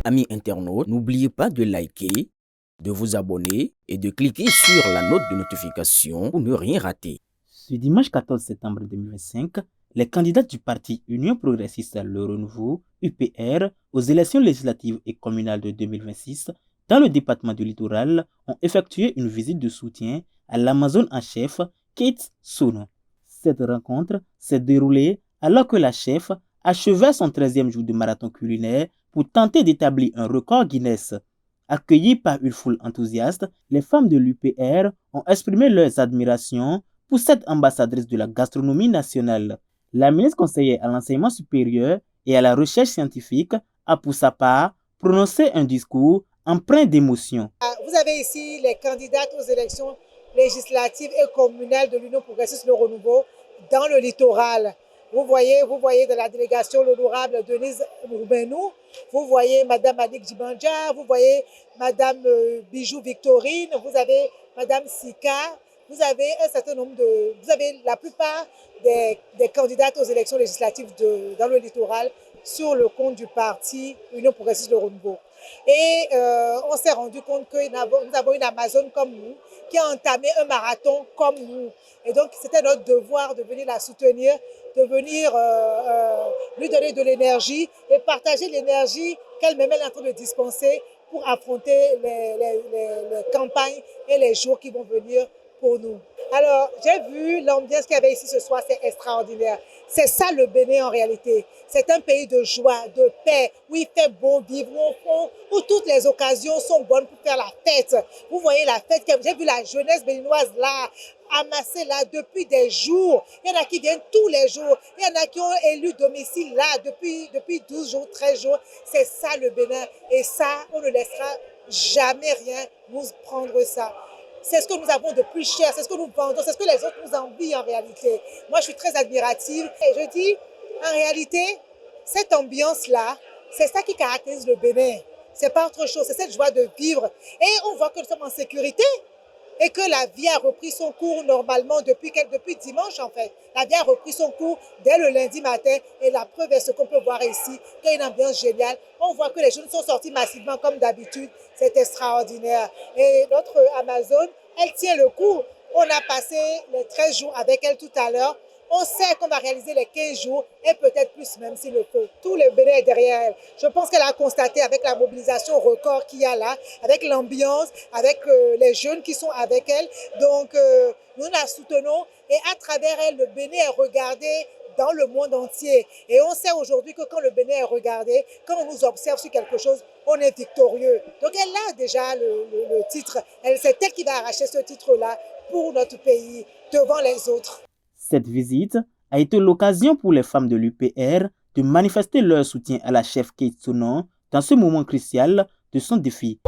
Amis internautes, n'oubliez pas de liker, de vous abonner et de cliquer sur la note de notification pour ne rien rater. Ce dimanche 14 septembre 2025, les candidats du parti Union progressiste Le Renouveau, UPR, aux élections législatives et communales de 2026 dans le département du Littoral ont effectué une visite de soutien à l'Amazone en chef Kate Sono. Cette rencontre s'est déroulée alors que la chef achevait son 13e jour de marathon culinaire pour tenter d'établir un record Guinness. Accueillies par une foule enthousiaste, les femmes de l'UPR ont exprimé leurs admirations pour cette ambassadrice de la gastronomie nationale. La ministre conseillère à l'enseignement supérieur et à la recherche scientifique a pour sa part prononcé un discours empreint d'émotion. Vous avez ici les candidates aux élections législatives et communales de l'Union progressiste Le Renouveau dans le littoral. Vous voyez de la délégation l'honorable Denise Roubenou, vous voyez Madame Anik Djibanja, vous voyez Madame Bijou Victorine, vous avez Madame Sika, vous avez un certain nombre vous avez la plupart des candidates aux élections législatives dans le littoral sur le compte du parti Union progressiste Le Renouveau. Et on s'est rendu compte que nous avons une Amazone comme nous qui a entamé un marathon comme nous. Et donc, c'était notre devoir de venir la soutenir, de venir lui donner de l'énergie et partager l'énergie qu'elle-même est en train de dispenser pour affronter les campagnes et les jours qui vont venir pour nous. Alors, j'ai vu l'ambiance qu'il y avait ici ce soir, c'est extraordinaire. C'est ça le Bénin en réalité. C'est un pays de joie, de paix, où il fait bon vivre, où toutes les occasions sont bonnes pour faire la fête. Vous voyez la fête, j'ai vu la jeunesse béninoise là, amassée là depuis des jours. Il y en a qui viennent tous les jours. Il y en a qui ont élu domicile là depuis 12 jours, 13 jours. C'est ça le Bénin. Et ça, on ne laissera jamais rien nous prendre ça. C'est ce que nous avons de plus cher, c'est ce que nous vendons, c'est ce que les autres nous envient en réalité. Moi, je suis très admirative et je dis, en réalité, cette ambiance-là, c'est ça qui caractérise le Bénin. C'est pas autre chose, c'est cette joie de vivre. Et on voit que nous sommes en sécurité et que la vie a repris son cours normalement depuis dimanche en fait. La vie a repris son cours dès le lundi matin et la preuve est ce qu'on peut voir ici, qu'il y a une ambiance géniale. On voit que les jeunes sont sortis massivement comme d'habitude, c'est extraordinaire. Et notre Amazone, elle tient le coup. On a passé les 13 jours avec elle tout à l'heure. On sait qu'on va réaliser les 15 jours et peut-être plus même s'il le faut. Tout le Bénin est derrière elle. Je pense qu'elle a constaté avec la mobilisation record qu'il y a là, avec l'ambiance, avec les jeunes qui sont avec elle. Donc, nous la soutenons et à travers elle, le Bénin est regardé dans le monde entier. Et on sait aujourd'hui que quand le Bénin est regardé, quand on nous observe sur quelque chose, on est victorieux. Donc elle a déjà le titre. C'est elle qui va arracher ce titre-là pour notre pays devant les autres. Cette visite a été l'occasion pour les femmes de l'UPR de manifester leur soutien à la chef Kate Sono dans ce moment crucial de son défi.